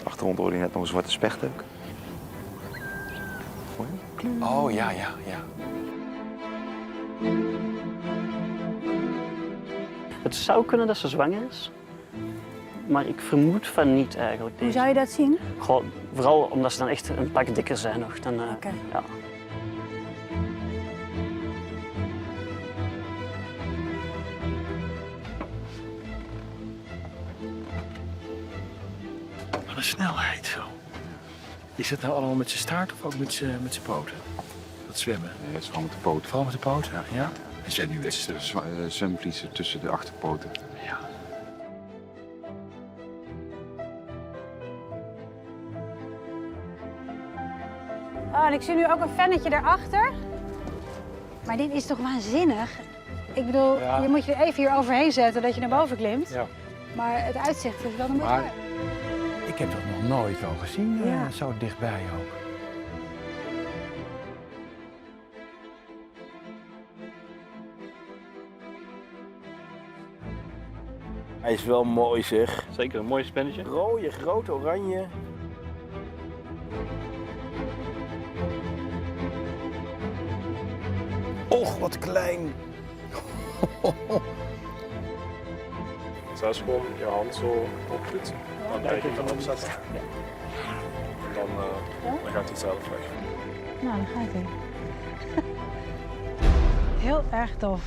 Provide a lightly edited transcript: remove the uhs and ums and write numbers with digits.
de achtergrond hoorde je net nog een zwarte specht ook. Mooi. Oh, ja. Het zou kunnen dat ze zwanger is. Maar ik vermoed van niet eigenlijk. Hoe zou je dat zien? Goh, vooral omdat ze dan echt een pak dikker zijn nog. Dan, Oké. ja. Wat een snelheid zo. Is dat nou allemaal met zijn staart of ook met zijn poten? Dat zwemmen? Nee, het is gewoon met de poten. Vooral met de poten? Ja. Er zit nu zwemvliezen tussen de achterpoten. Ja. Oh, en ik zie nu ook een vennetje daarachter. Maar dit is toch waanzinnig? Ik bedoel, Ja. je moet je even hier overheen zetten dat je naar boven klimt. Ja. Maar het uitzicht is wel de moeite Maar- waard. Ik heb dat nog nooit zo gezien, Ja. zo dichtbij ook. Hij is wel mooi zeg. Zeker een mooi spannetje. Rode, groot, oranje. Och, wat klein. Zelfs gewoon je hand zo oppoetsen. Dan kijk je van opzetten. Dan gaat hij zelf weg. Nou, dan gaat hij. Heel erg tof.